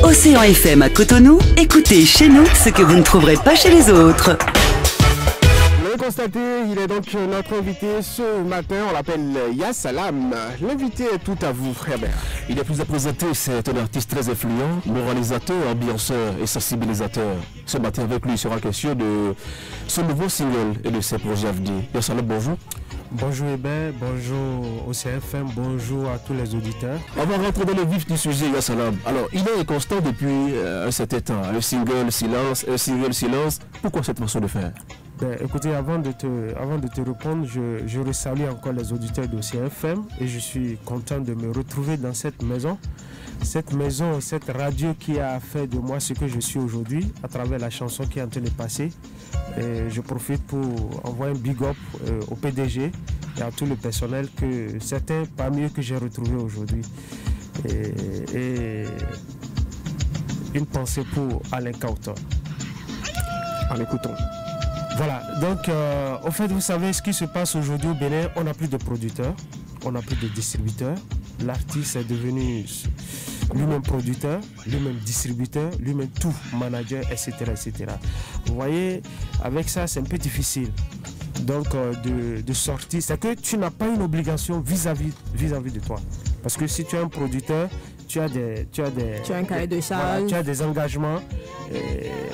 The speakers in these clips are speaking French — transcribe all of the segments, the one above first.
Océan FM à Cotonou, écoutez chez nous ce que vous ne trouverez pas chez les autres. Vous l'avez constaté, il est donc notre invité ce matin, on l'appelle Yassalam. L'invité est tout à vous, frère Bert. Il est plus à présenter, c'est un artiste très influent, moralisateur, ambianceur et sensibilisateur. Ce matin avec lui, il sera question de son nouveau single et de ses projets à venir. Yassalam, bonjour. Bonjour Hébert, bonjour Océan FM, bonjour à tous les auditeurs. On va rentrer dans le vif du sujet, Yassalam. Alors, il est constant depuis un certain temps. Un single silence. Pourquoi cette façon de faire? Écoutez, avant de te répondre, je resalue encore les auditeurs d'Océan FM et je suis content de me retrouver dans cette maison, cette radio qui a fait de moi ce que je suis aujourd'hui à travers la chanson qui est en train de passer. Et je profite pour envoyer un big up au PDG et à tout le personnel, que certains parmi eux que j'ai retrouvés aujourd'hui. Et une pensée pour Alain Kauton. En écoutant. Voilà, donc en fait, vous savez ce qui se passe aujourd'hui au Bénin, on n'a plus de producteurs, on n'a plus de distributeurs. L'artiste est devenu lui-même producteur, lui-même distributeur, lui-même tout, manager, etc., etc. Vous voyez, avec ça, c'est un peu difficile donc de sortir. C'est que tu n'as pas une obligation vis-à-vis de toi. Parce que si tu es un producteur, tu as un cahier de charge, voilà, tu as des engagements,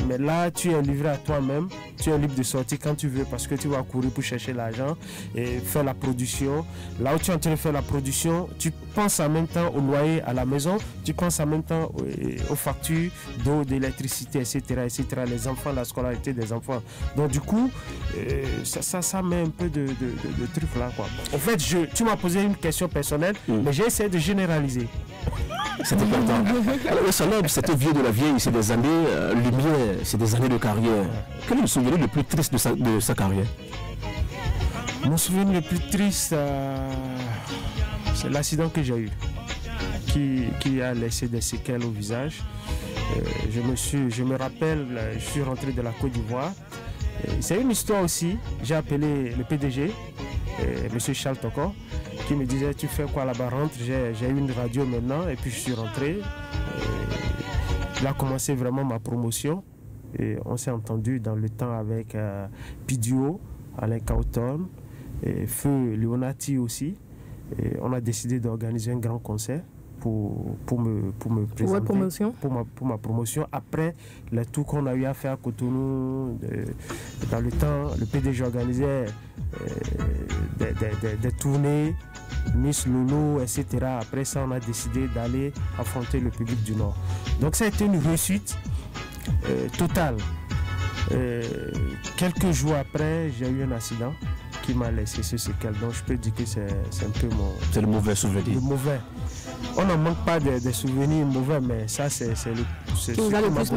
mais là tu es livré à toi-même, tu es libre de sortir quand tu veux parce que tu vas courir pour chercher l'argent et faire la production. Là où tu es en train de faire la production, tu penses en même temps au loyer à la maison, tu penses en même temps aux factures d'eau, d'électricité, etc., etc., les enfants, la scolarité des enfants. Donc du coup, ça met un peu de trucs là, quoi. En fait, tu m'as posé une question personnelle, mais j'ai essayé de généraliser. C'est important. Alors, Yassalam, c'est un vieux de la vieille, c'est des années lumière, c'est des années de carrière. Quel est le souvenir le plus triste de sa carrière? Mon souvenir le plus triste, c'est l'accident que j'ai eu, qui a laissé des séquelles au visage. Je me rappelle, je suis rentré de la Côte d'Ivoire. C'est une histoire aussi. J'ai appelé le PDG, M. Charles Toko, qui me disait: tu fais quoi là-bas, rentre, j'ai eu une radio maintenant. Et puis je suis rentré. Il a commencé vraiment ma promotion. Et on s'est entendu dans le temps avec Pidio, Alain Kauton, et Feu Leonati aussi. Et on a décidé d'organiser un grand concert pour me présenter, pour ma promotion. Après les tours qu'on a eu à faire à Cotonou, dans le temps, le PDG organisait des tournées, Miss Lolo, etc. Après ça, on a décidé d'aller affronter le public du Nord. Donc ça a été une réussite totale. Quelques jours après, j'ai eu un accident qui m'a laissé ce séquelles. Donc je peux dire que c'est un peu mon... C'est le mauvais souvenir. Le mauvais. On n'en manque pas des souvenirs mauvais, mais ça c'est le... Qui vous a le plus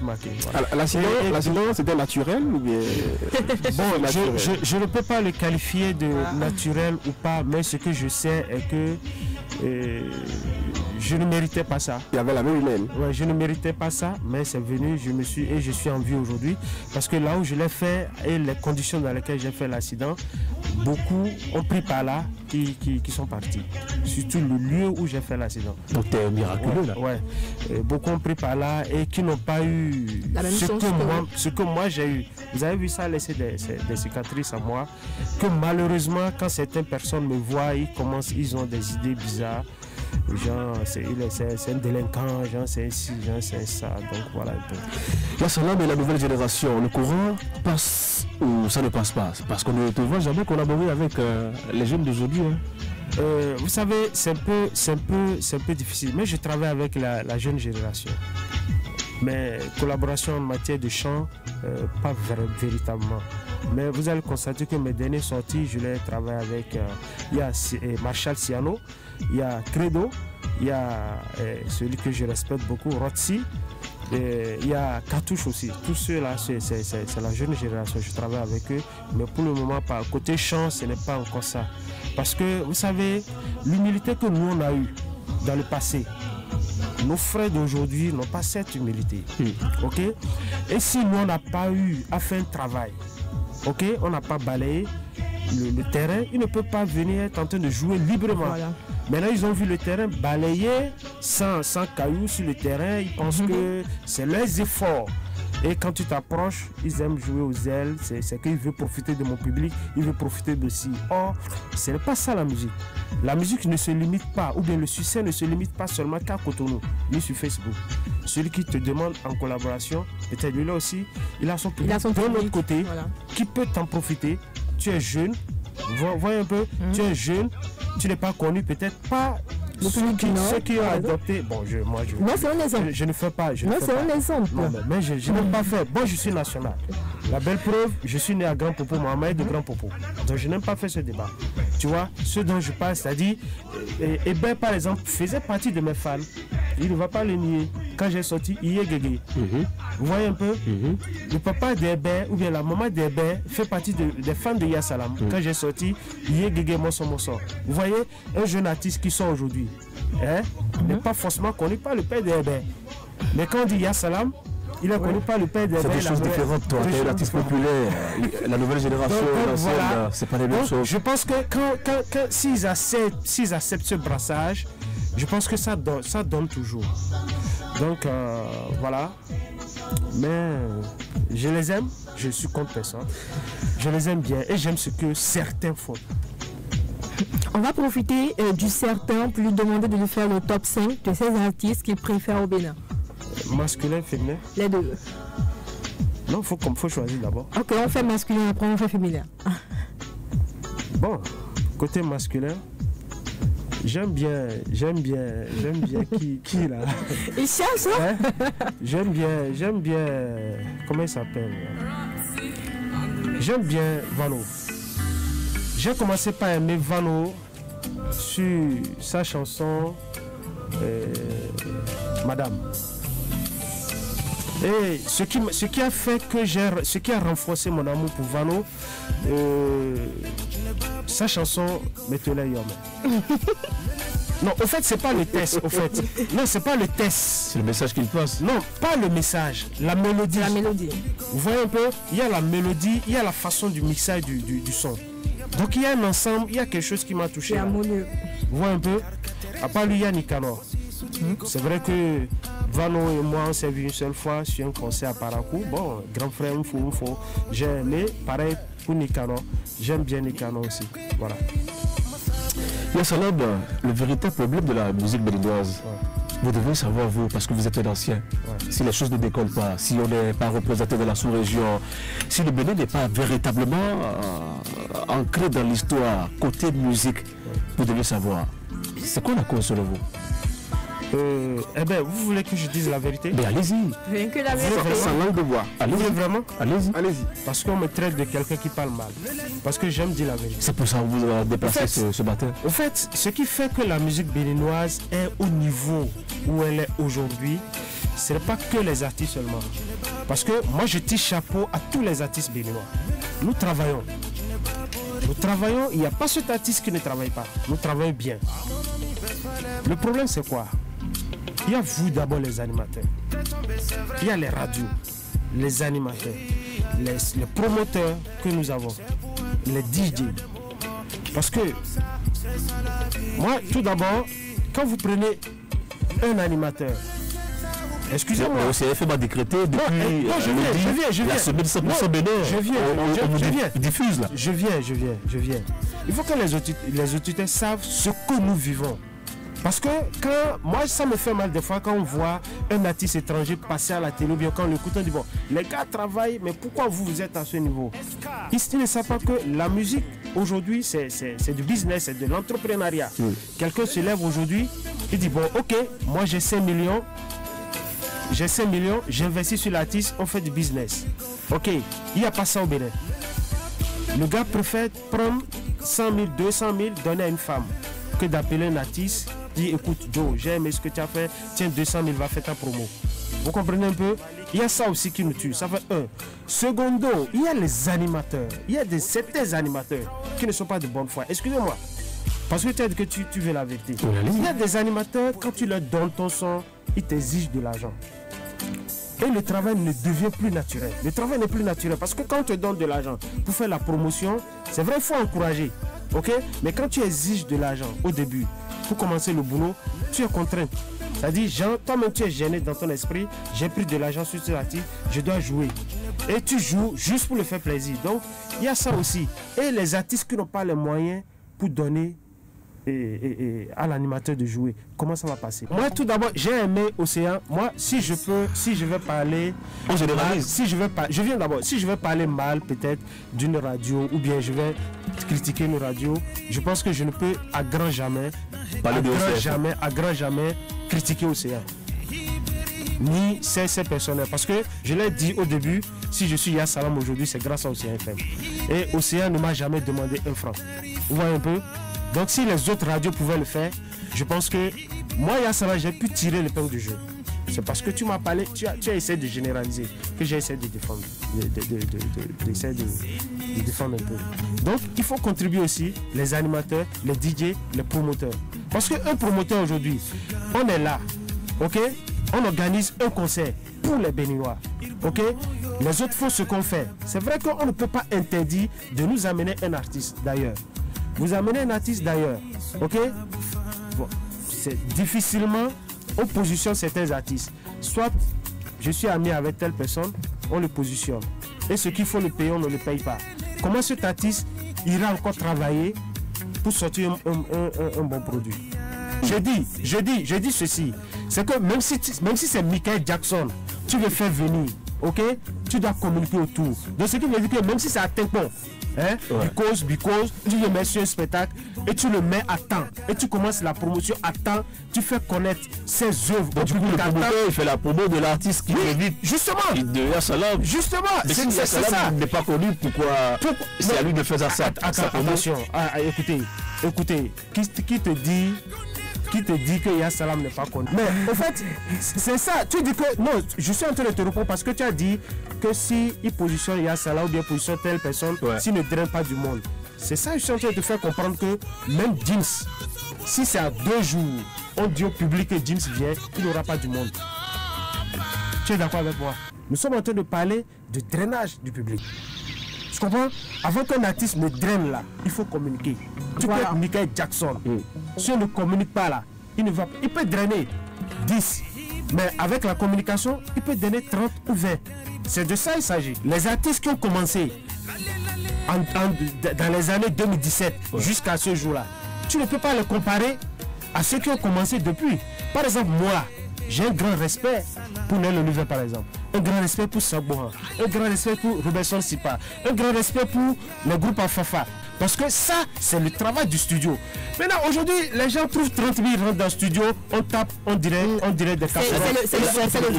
marqué. Voilà. L'accident, c'était naturel ou bien... Bon, je ne peux pas le qualifier de naturel ou pas, mais ce que je sais est que je ne méritais pas ça. Il y avait la même humaine. Ouais, je ne méritais pas ça, mais c'est venu, je suis en vie aujourd'hui. Parce que là où je l'ai fait et les conditions dans lesquelles j'ai fait l'accident, beaucoup ont pris par là qui sont partis. Surtout le lieu où j'ai fait l'accident. Donc tu es miraculeux là. Ouais. Beaucoup ont pris par là et qui n'ont pas eu ce que moi j'ai eu. Vous avez vu ça laisser des cicatrices à moi. Que malheureusement, quand certaines personnes me voient, ils ont des idées bizarres. Genre, c'est un délinquant, genre, c'est ci, genre, c'est ça. Donc voilà. Yassalam et la nouvelle génération, le courant passe ou ça ne passe pas? Parce qu'on ne te voit jamais collaborer avec les jeunes d'aujourd'hui. Hein. Vous savez, c'est un peu difficile. Mais je travaille avec la jeune génération. Mais collaboration en matière de chant, pas véritablement. Mais vous allez constater que mes dernières sorties, je les travaille avec il y a Marshall Siano, il y a Credo, il y a celui que je respecte beaucoup, Rotsi, et il y a Cartouche aussi. Tous ceux-là, c'est la jeune génération, je travaille avec eux. Mais pour le moment, côté chant, ce n'est pas encore ça. Parce que vous savez, l'humilité que nous on a eue dans le passé, nos frères d'aujourd'hui n'ont pas cette humilité. Ok? Et si nous on n'a pas eu à faire un travail, ok, on n'a pas balayé le terrain, il ne peut pas venir être en train de jouer librement. Voilà. Maintenant, ils ont vu le terrain balayé, sans cailloux sur le terrain. Ils pensent que c'est leurs efforts. Et quand tu t'approches, ils aiment jouer aux ailes. C'est qu'ils veulent profiter de mon public, ils veulent profiter de si. Or, ce n'est pas ça la musique. La musique ne se limite pas, ou bien le succès ne se limite pas seulement qu'à Cotonou, ni sur Facebook. Celui qui te demande en collaboration, peut-être lui là aussi, il a son public de l'autre côté, voilà, qui peut t'en profiter. Tu es jeune, voyez un peu, tu es jeune, tu n'es pas connu, peut-être pas. Ceux qui ont adopté, bon, moi c'est un exemple. Je ne fais pas. Moi c'est un exemple. Non, mais je n'ai pas fait. Bon, je suis national. La belle preuve, je suis né à Grand Popo, Mohamed de Grand Popo. Donc je n'aime pas faire ce débat. Tu vois, ce dont je parle, c'est-à-dire, Hébert par exemple faisait partie de mes fans. Il ne va pas le nier. Quand j'ai sorti Iye Gege, vous voyez un peu, le papa d'Hébert ou bien la maman d'Hébert fait partie des fans de Yassalam. Quand j'ai sorti Iye Gege Mosso. Vous voyez, un jeune artiste qui sort aujourd'hui, n'est pas forcément connu par le père d'Hébert. Mais quand on dit Yassalam, il est connu par le père d'Hébert. C'est des choses différentes, toi. Tu es l'artiste populaire. La nouvelle génération, voilà. C'est pas les mêmes choses. Je pense que s'ils acceptent ce brassage, je pense que ça donne toujours. Donc voilà. Mais je les aime, je suis contre personne. Je les aime bien et j'aime ce que certains font. On va profiter du certain pour lui demander de lui faire le top 5 de ces artistes qu'il préfère au Bénin. Masculin, féminin? Les deux. Non, il faut choisir d'abord. Ok, on fait masculin, après on fait féminin. Bon, côté masculin, j'aime bien qui là. Il cherche, hein? J'aime bien, comment il s'appelle? J'aime bien Vano. J'ai commencé par aimer Vano sur sa chanson Madame. Et ce qui a fait que ce qui a renforcé mon amour pour Vano, sa chanson Me tenait Yom. Non, au fait, c'est pas le test, au fait. Non, c'est pas le test. C'est le message qu'il passe. Non, pas le message, la mélodie. La mélodie. Vous voyez un peu, il y a la mélodie, il y a la façon du mixage du son. Donc il y a un ensemble, il y a quelque chose qui m'a touché. Vous voyez un peu, à part lui, il y a Nicanor. C'est vrai que Vano et moi, on s'est vus une seule fois sur un concert à Parakou. Bon, grand frère, il faut. J'ai aimé, pareil pour Nicanor. J'aime bien Nicanor aussi. Voilà. Yassalam, le véritable problème de la musique béninoise, vous devez savoir, vous, parce que vous êtes un ancien, si les choses ne décollent pas, si on n'est pas représenté dans la sous-région, si le Bénin n'est pas véritablement ancré dans l'histoire, côté musique, vous devez savoir. C'est quoi la cause selon vous? Eh bien, vous voulez que je dise la vérité? Mais allez-y. Rien que la vérité. Sans langue de bois. Allez-y vraiment? Allez-y. Allez-y. Parce qu'on me traite de quelqu'un qui parle mal. Parce que j'aime dire la vérité. C'est pour ça que vous avez déplacé ce matin. En fait, ce qui fait que la musique béninoise est au niveau où elle est aujourd'hui, ce n'est pas que les artistes seulement. Parce que moi, je tire chapeau à tous les artistes béninois. Nous travaillons. Nous travaillons, il n'y a pas cet artiste qui ne travaille pas. Nous travaillons bien. Le problème, c'est quoi? Il y a vous d'abord les animateurs. Il y a les radios, les animateurs, les promoteurs que nous avons, les DJ. Parce que moi, tout d'abord, quand vous prenez un animateur, excusez-moi. Le CF m'a décrété depuis je viens. La semaine 100% Bénin. Je viens. Diffuse là. Je viens. Il faut que les auditeurs savent ce que nous vivons. Parce que moi ça me fait mal des fois quand on voit un artiste étranger passer à la télé ou bien quand on l'écoute, on dit bon, les gars travaillent, mais pourquoi vous êtes à ce niveau? Ils ne savent pas que la musique aujourd'hui c'est du business, c'est de l'entrepreneuriat. Quelqu'un se lève aujourd'hui, il dit bon ok, moi j'ai 5 millions, j'investis sur l'artiste, on fait du business. Ok, il n'y a pas ça au Bénin. Le gars préfère prendre 100 000, 200 000, donner à une femme que d'appeler un artiste. Dit écoute Joe, j'ai aimé ce que tu as fait, tiens 200 000, va faire ta promo. Vous comprenez un peu? Il y a ça aussi qui nous tue, ça fait un. Secondo, il y a les animateurs, il y a certains animateurs qui ne sont pas de bonne foi. Excusez-moi, parce que tu as dit que tu veux la vérité. Il y a des animateurs, quand tu leur donnes ton son, ils t'exigent de l'argent. Et le travail ne devient plus naturel. Le travail n'est plus naturel parce que quand on te donne de l'argent pour faire la promotion, c'est vrai, il faut encourager. Ok? Mais quand tu exiges de l'argent au début, pour commencer le boulot, tu es contraint. C'est-à-dire, Jean, toi-même tu es gêné dans ton esprit, j'ai pris de l'argent sur ce artiste, je dois jouer. Et tu joues juste pour le faire plaisir. Donc, il y a ça aussi. Et les artistes qui n'ont pas les moyens pour donner à l'animateur de jouer, comment ça va passer? Moi, tout d'abord, j'ai aimé Océan. Moi, si je vais parler... On généralise. Si je vais parler mal peut-être d'une radio, ou bien je vais critiquer une radio, je pense que je ne peux à grand jamais critiquer Océan. Ni ces personnes. Parce que je l'ai dit au début, si je suis Yassalam aujourd'hui, c'est grâce à Océan FM. Et Océan ne m'a jamais demandé un franc. Vous voyez un peu? Donc si les autres radios pouvaient le faire, je pense que moi, Yassalam, j'ai pu tirer l'épingle du jeu. C'est parce que tu m'as parlé, tu as essayé de généraliser, que j'ai essayé de défendre, de défendre un peu. Donc il faut contribuer aussi, les animateurs, les DJ, les promoteurs. Parce qu'un promoteur aujourd'hui, on est là, ok? On organise un concert pour les Béninois, ok? Les autres font ce qu'on fait. C'est vrai qu'on ne peut pas interdire de nous amener un artiste d'ailleurs. Vous amenez un artiste d'ailleurs, ok? Bon, c'est difficilement on positionne certains artistes. Soit je suis ami avec telle personne, on le positionne. Et ce qu'il faut le payer, on ne le paye pas. Comment cet artiste ira encore travailler pour sortir un bon produit? Je dis ceci. C'est que même si c'est Michael Jackson, tu veux faire venir, ok? Tu dois communiquer autour. Donc ce qui veut dire que même si c'est à tempo, hein, ouais. because, tu le mets sur un spectacle et tu le mets à temps. Et tu commences la promotion à temps, tu fais connaître ses œuvres. Donc du coup, le promoteur, il fait la promo de l'artiste qui invite. Justement. De Yassalam. Justement. Mais si Yassalam n'est pas connu, pourquoi c'est à lui de faire ça? Attention. Écoutez, qui te dit que Yassalam n'est pas connu? Mais en fait, c'est ça. Tu dis que... Non, je suis en train de te répondre parce que tu as dit que si il positionne Yassalam ou bien positionne telle personne, ouais, s'il ne draine pas du monde. C'est ça, je suis en train de te faire comprendre que même James, si c'est à 2 jours, on dit au public que James vient, il n'aura pas du monde. Tu es d'accord avec moi? Nous sommes en train de parler de drainage du public. Tu comprends? Avant qu'un artiste ne draine là, il faut communiquer. Tu peux être Michael Jackson. Si on ne communique pas là, il peut drainer 10. Mais avec la communication, il peut donner 30 ou 20. C'est de ça il s'agit. Les artistes qui ont commencé dans les années 2017 jusqu'à ce jour-là, tu ne peux pas les comparer à ceux qui ont commencé depuis. Par exemple, moi, j'ai un grand respect pour Nel Oliver, par exemple. Un grand respect pour Sabouhan. Un grand respect pour Robertson Sipa. Un grand respect pour le groupe Afafa. Parce que ça, c'est le travail du studio. Maintenant, aujourd'hui, les gens trouvent 30 000 rentrent dans le studio, on tape, on dirait des casseroles.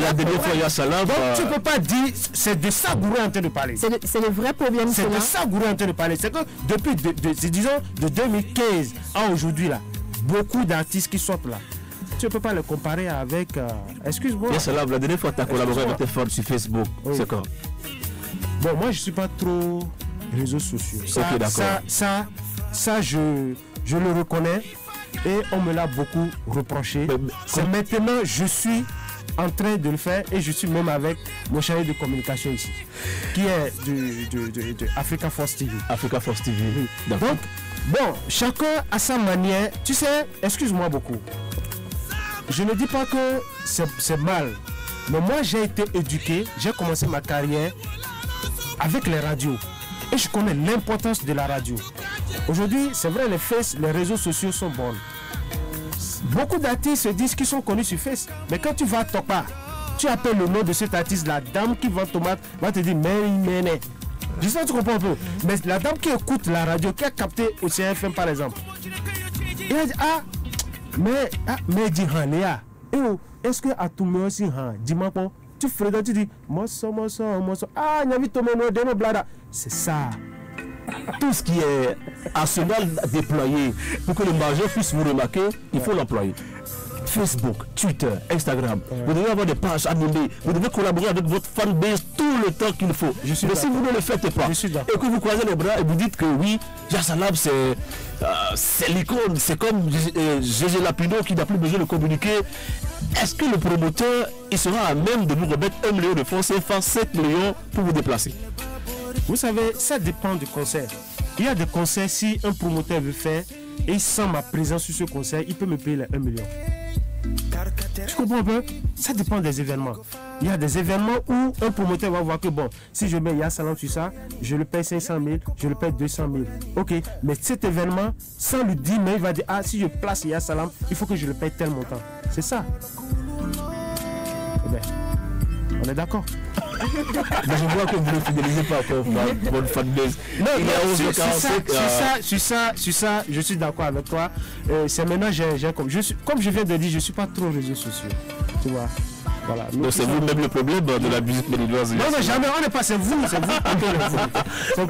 La dernière fois, il y a ça là. Donc, tu ne peux pas dire, c'est de ça Gourou est en train de parler. C'est le vrai problème. C'est de ça Gourou est en train de parler. C'est que depuis, disons, de 2015 à aujourd'hui, là, beaucoup d'artistes qui sortent là. Tu ne peux pas le comparer avec... excuse-moi. Yassalam, la dernière fois, tu as collaboré avec tes fans sur Facebook. Oui. C'est quoi? Bon, moi, je ne suis pas trop réseaux sociaux. Ok, d'accord. Ça, je le reconnais et on me l'a beaucoup reproché. C'est maintenant, je suis en train de le faire et je suis même avec mon chargé de communication ici, qui est de Africa Force TV. Africa Force TV. Donc, bon, chacun à sa manière. Tu sais, excuse-moi beaucoup. Je ne dis pas que c'est mal, mais moi j'ai été éduqué, j'ai commencé ma carrière avec les radios et je connais l'importance de la radio. Aujourd'hui, c'est vrai, les réseaux sociaux sont bons. Beaucoup d'artistes se disent qu'ils sont connus sur Face, mais quand tu vas à Topa, tu appelles le nom de cet artiste, la dame qui vend tomate va te dire Mene. J'espère que tu comprends un peu. Mais la dame qui écoute la radio, qui a capté au CFM par exemple, et elle dit mais dis Léa, est-ce que à tout le monde aussi dis-moi pas, tu ferais tu dis mosso, ah n'y a vite no blada. C'est ça. Tout ce qui est arsenal déployé pour que le majeur puisse vous remarquer, il faut l'employer. Facebook, Twitter, Instagram, vous devez avoir des pages animées, vous devez collaborer avec votre fanbase tout le temps qu'il faut. Mais si vous ne le faites pas, et que vous croisez les bras et vous dites que oui, Yassalam c'est l'icône, c'est comme Gégé Lapino qui n'a plus besoin de communiquer, est-ce que le promoteur il sera à même de vous remettre 1 million de francs CFA, 7 millions pour vous déplacer? Vous savez, ça dépend du concert. Il y a des concerts, si un promoteur veut faire, et il sent ma présence sur ce concert, il peut me payer les 1 million. Tu comprends un peu? Ça dépend des événements. Il y a des événements où un promoteur va voir que bon, si je mets Yassalam sur ça, je le paye 500 000, je le paye 200 000. Ok, mais cet événement, sans lui dire, mais il va dire, ah, si je place Yassalam, il faut que je le paye tel montant. C'est ça. Eh bien, on est d'accord. Mais je vois que vous ne fidélisez pas votre fanbase. Non, sur ça, je suis d'accord avec toi. C'est maintenant, comme je viens de dire, je ne suis pas trop réseaux sociaux. Tu vois. Voilà. Donc c'est vous-même le problème de la musique béninoise. Non, mais jamais, on n'est pas, c'est vous, c'est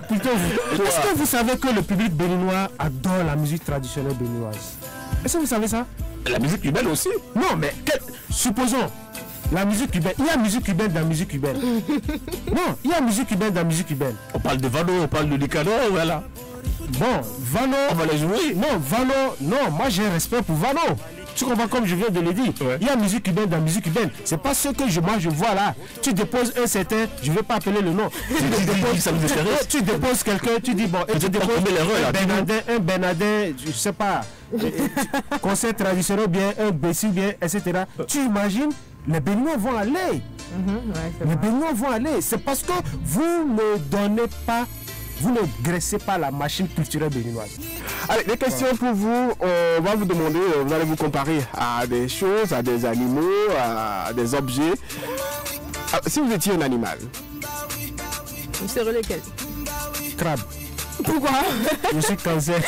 plutôt vous. Est-ce que vous savez que le public béninois adore la musique traditionnelle béninoise? Est-ce que vous savez ça? La musique cubaine aussi. Non, mais supposons. La musique cubaine, il y a musique cubaine dans la musique cubaine. Non, il y a musique cubaine dans la musique cubaine. On parle de Vano, on parle de Licano, voilà. Bon, Vano, on va les jouer. Non, Vano, non, moi j'ai un respect pour Vano. Tu comprends comme je viens de le dire. Ouais. Il y a musique cubaine dans la musique cubaine. C'est pas ce que moi je vois là. Tu déposes un certain, je ne vais pas appeler le nom. Tu déposes quelqu'un, tu dis bon, et tu déposes un Bernardin, je sais pas, concert traditionnel bien, un Bessie bien, etc. Tu imagines? Les Béninois vont aller. Les Béninois vont aller. C'est parce que vous ne donnez pas, vous ne graissez pas la machine culturelle béninoise. Allez, des questions pour vous. On va vous demander, vous allez vous comparer à des choses, à des animaux, à des objets. Alors, si vous étiez un animal. Vous serez lequel? Crabe. Pourquoi? Je suis cancer.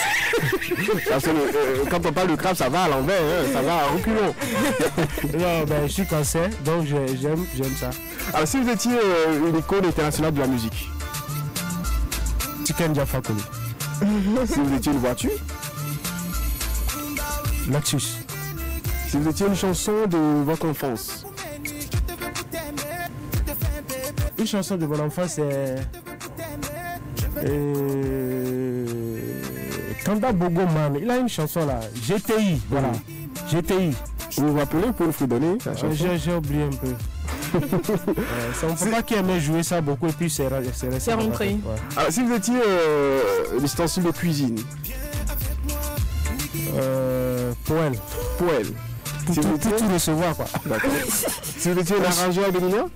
Parce que quand on parle de crabe, ça va à l'envers, hein, ça va à reculons. Non, ben, je suis cancer, donc j'aime ça. Alors, si vous étiez une icône internationale de la musique. Tiken Jah Fakoly. Si vous étiez une voiture. Lexus. Si vous étiez une chanson de votre enfance. Une chanson de mon enfance, c'est... Kanda Bogo Man, il a une chanson là, GTI, voilà, GTI. Vous vous rappelez pour nous donner la chanson? J'ai oublié un peu. Ça ne fait pas qu'il aimait jouer ça beaucoup et puis c'est rentré. Ouais. Alors si vous étiez l'ustensile de cuisine. Poêle. Poêle. Pour tout recevoir quoi. D'accord. Si vous étiez un arrangeur béninois.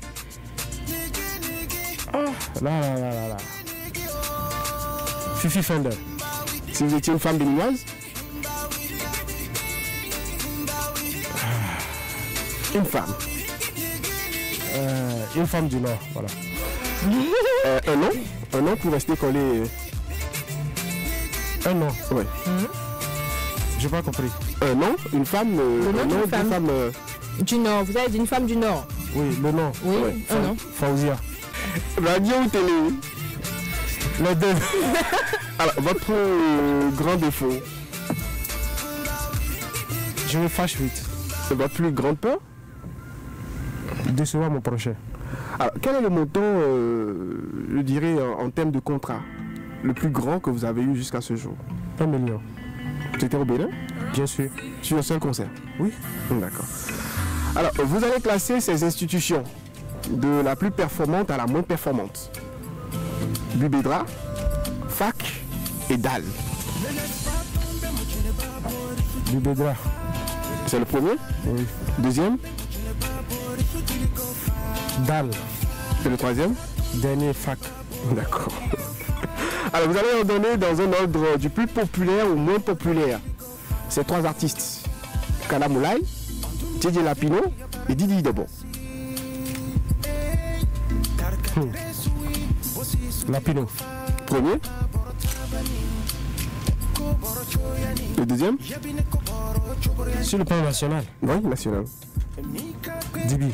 Là. Fifi Fender. Si vous étiez une femme béninoise. Une femme. Une femme du Nord, voilà. Un nom pour rester collé. Un nom. Oui. J'ai pas compris. Un nom, une femme. Le nom d'une femme. Du Nord, vous avez dit une femme du Nord. Oui, le nom. Oui, ouais. Un nom. Fauzia. Radio ou télé? Les deux. Alors, votre grand défaut? Je me fâche vite. C'est votre plus grande peur? Décevoir mon prochain. Alors, quel est le montant, je dirais, en termes de contrat, le plus grand que vous avez eu jusqu'à ce jour? 1 million. C'était au Bénin? Bien sûr. Sur un seul concert? Oui. D'accord. Alors, vous allez classer ces institutions de la plus performante à la moins performante. Bubedra, Fac et DAL. Bubedra. C'est le premier? Oui. Deuxième? DAL. C'est le troisième? Dernier Fac. D'accord. Alors vous allez en donner dans un ordre du plus populaire au moins populaire. Ces trois artistes. Kala Moulay, Didier Lapino et Didi Debo. Lapino. Premier. Le deuxième? Sur le plan national. Oui, national. Dibi.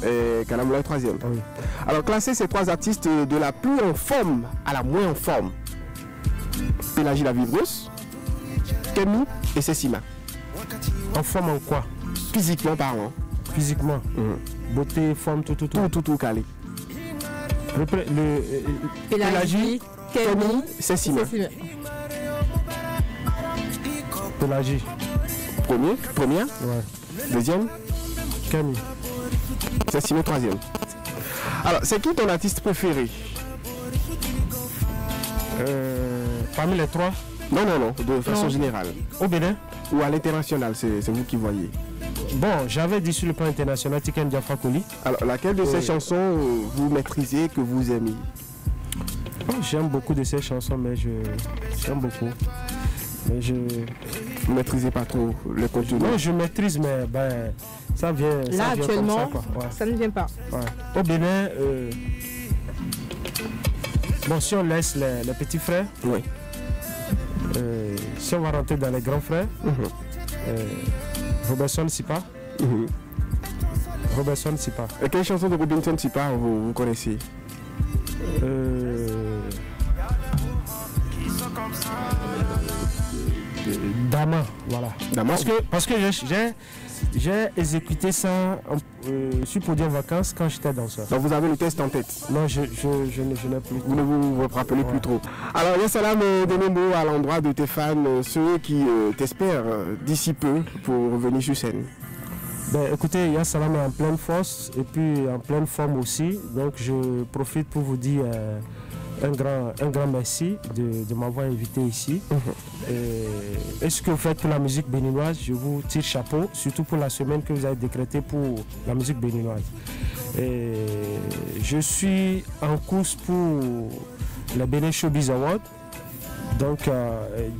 Et Kala Moulay, troisième. Oui. Alors classez ces trois artistes de la plus en forme à la moins en forme. Pélagie la vibreuse, Kemi et Cécima. En forme en quoi? Physiquement parlant. Physiquement. Beauté, forme, tout. Tout calé. Pélagie, Kemi, Cécima. Pélagie. Première. Ouais. Deuxième. Kemi. Cécima, troisième. Alors, c'est qui ton artiste préféré? Parmi les trois, Non, de façon générale. Au Bénin? Ou à l'international, c'est vous qui voyez. Bon, j'avais dit sur le plan international Tiken Jah Fakoly. Alors, laquelle de ces chansons vous maîtrisez, que vous aimez? J'aime beaucoup de ces chansons, mais j'aime beaucoup. Mais vous ne maîtrisez pas trop le contenu? Non, je maîtrise, mais ça vient. Là, ça vient actuellement, comme ça, quoi. Ouais. Ça ne vient pas. Ouais. Au Bénin, bon, si on laisse les petits frères, oui. Si on va rentrer dans les grands frères, Robinson Sipa. Robinson Sipa. Et quelle chanson de Robinson Sipa vous connaissez? Dama, voilà. Dama. Parce que j'ai exécuté ça sur Podium Vacances quand j'étais danseur. Donc vous avez le test en tête? Non, je n'ai plus. Vous ne vous rappelez plus trop. Alors, Yassalam, donne un mot à l'endroit de tes fans, ceux qui t'espèrent d'ici peu pour revenir sur scène. Écoutez, Yassalam est en pleine force et puis en pleine forme aussi. Donc je profite pour vous dire un grand merci de m'avoir invité ici. Et ce que vous faites pour la musique béninoise, je vous tire chapeau, surtout pour la semaine que vous avez décrétée pour la musique béninoise. Et je suis en course pour le Bénin Showbiz Award. Donc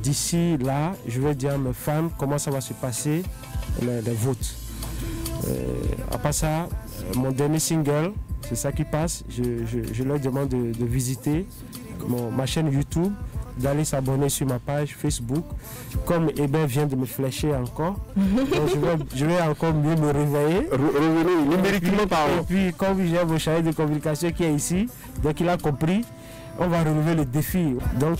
d'ici là, je vais dire à mes fans comment ça va se passer, les votes. À part ça, mon dernier single, c'est ça qui passe. Je leur demande de visiter ma chaîne YouTube, d'aller s'abonner sur ma page Facebook. Comme Eben vient de me flécher encore, donc je vais encore mieux me réveiller. Revenez numériquement parlant. Et puis, comme j'ai mon chargé de communication qui est ici, dès qu'il a compris, on va relever le défi. Donc,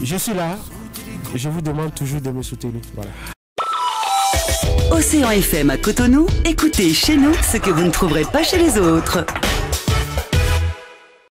je suis là. Je vous demande toujours de me soutenir. Voilà. Océan FM à Cotonou, écoutez chez nous ce que vous ne trouverez pas chez les autres.